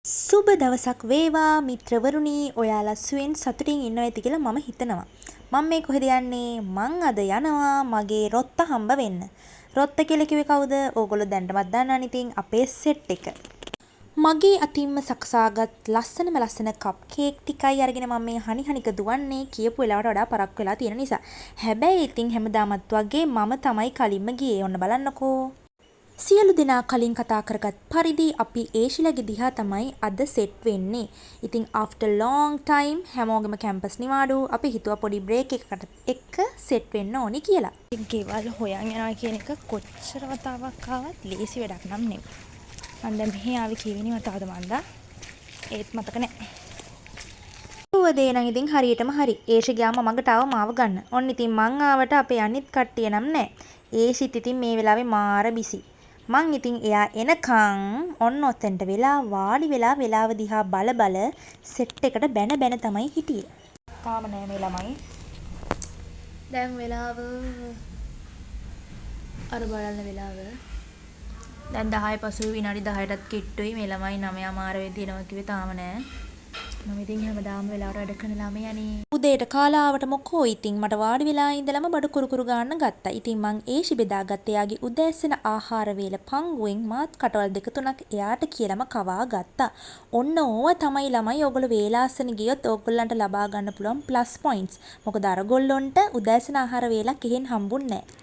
සුබ දවසක් වේවා මිත්‍රවරුනි ඔයාලා සුවෙන් සතුටින් ඉන්නවා ඇති කියලා මම හිතනවා. මම මේ කොහෙද යන්නේ? මං අද යනවා මගේ රොත්ත හම්බ වෙන්න. රොත්ත කියලා කිව්වේ කවුද? ඕගොල්ලෝ දැනටමත් දන්නවනේ ඉතින් අපේ සෙට් එක. මගේ අතින්ම සකසාගත් ලස්සන කප් කේක් ටිකයි අරගෙන මම මේ හනික දුවන්නේ කියපු වෙලාවට වඩා පරක්කු වෙලා තියෙන නිසා. හැබැයි ඉතින් හැමදාමත් වගේ මම තමයි කලින්ම ගියේ. ඔන්න බලන්නකෝ. සියලු දෙනා කලින් කතා කරගත් පරිදි අපි ඒෂිලගේ දිහා තමයි අද සෙට් වෙන්නේ. ඉතින් after long time හැමෝගෙම කැම්පස් නිවාඩු අපි හිතුවා පොඩි බ්‍රේක් එකකට එක්ක සෙට් වෙන්න ඕනි කියලා. ගෙවල් හොයන් යනවා කියන එක කොච්චර වතාවක් ආවත් ලේසි වැඩක් නම් නෙමෙයි. මම දැන් මෙහි ආවේ කීවෙනි වතාවද මන්දා? ඒත් මතක නැහැ. දේ නම් ඉතින් හරියටම හරි. ඒෂි ගියාම මගට ආව මාව ගන්න. ඔන්න ඉතින් මං ආවට අපේ අනිත් කට්ටිය නම් නැහැ. ඒෂිත් ඉතින් මේ වෙලාවේ මාර බිසි. මං ඉතින් එයා එනකන් ඔන්න ඔතෙන්ට වෙලා වාඩි වෙලා වෙලාව දිහා බල සෙට් එකට බැන තමයි හිටියේ. තාම නෑ මේ ළමයි. දැන් වෙලාව අර බලන්න වෙලාව. දැන් 10 පසු විනාඩි 10ටත් කිට්ටුයි මේ ළමයි 9:00 වෙද්දී එනවා කිව්වේ තාම නෑ. මම ඉතින් හැමදාම වෙලාවට වැඩ කරන ළමයානේ. උදේට කාලාවට මොකෝ ඉතින් මට වාඩි වෙලා ඉඳලම බඩු කුරුකුරු ගන්න ගත්තා. ඉතින් මං ඒෂි බෙදාගත්ත එයාගේ උදෑසන ආහාර වේල පංගුවෙන් මාත් කටවල් 2-3ක් එයාට කියලාම කවා ගත්තා. ඔන්න ඕව තමයි ළමයි ඔයගොල්ලෝ වේලාසන ගියොත් ඔයගොල්ලන්ට ලබා ගන්න පුළුවන් ප්ලස් පොයින්ට්ස්. මොකද අරගොල්ලොන්ට උදෑසන ආහාර වේලක් එහෙන් හම්බුන්නේ නැහැ.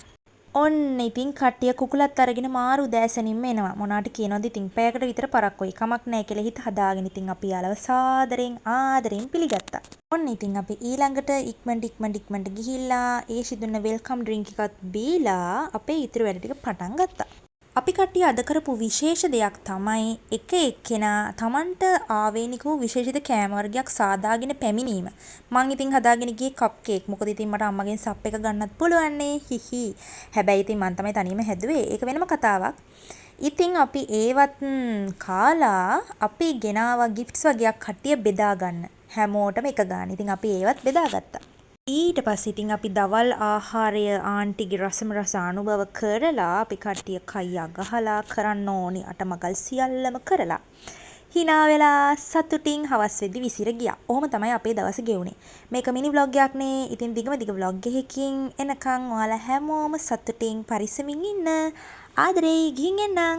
ඔන්න ඉතින් කට්ටිය කුකුලත් අරගෙන මාරු උදෑසනින්ම එනවා. මොනාට කියනවද ඉතින් පැයකට විතර පරක්කුයි. කමක් නැහැ කියලා හිත හදාගෙන ඉතින් අපි යාළව සාදරෙන් ආදරෙන් පිළිගත්තා. ඔන්න ඉතින් අපි ඊළඟට ඉක්මනට ගිහිල්ලා ඒ සිදුන වෙල්කම් ඩ්‍රින්ක් එකත් බීලා අපේ ඉතුරු වැඩ ටික පටන් ගත්තා. අපි කට්ටිය අද කරපු විශේෂ දෙයක් තමයි එක එක්කෙනා Tamanට ආවේනික වූ විශේෂිත කෑම වර්ගයක් සාදාගෙන පැමිණීම. මං ඉතින් හදාගෙන ගියේ කප් කේක්. මොකද ඉතින් මට අම්මගෙන් සප් එක ගන්නත් පුළුවන් නේ. හිහි. හැබැයි ඉතින් මං තමයි තනියම හැදුවේ. ඒක වෙනම කතාවක්. ඉතින් අපි ඒවත් කාලා අපි ගෙනාවා ගිෆ්ට්ස් වගේක් කට්ටිය බෙදා ගන්න. හැමෝටම එක ගන්න. ඉතින් අපි ඒවත් බෙදාගත්තා. ඊට පස්සේ ඉතින් අපි දවල් ආහාරය ආන්ටිගේ රස අනුභව කරලා අපි කට්ටිය කයි අගහලා කරන්න ඕනි අටමගල් සියල්ලම කරලා hina වෙලා සතුටින් හවස් වෙද්දි විසිර ගියා. ඔහොම තමයි අපේ දවස ගෙවුනේ. මේක මිනි vlog එකක් නේ. ඉතින් දිග vlog එකකින් එනකන් ඔයාලා හැමෝම සතුටින් පරිස්සමින් ඉන්න. ආදරේ ගිහින් එන්න.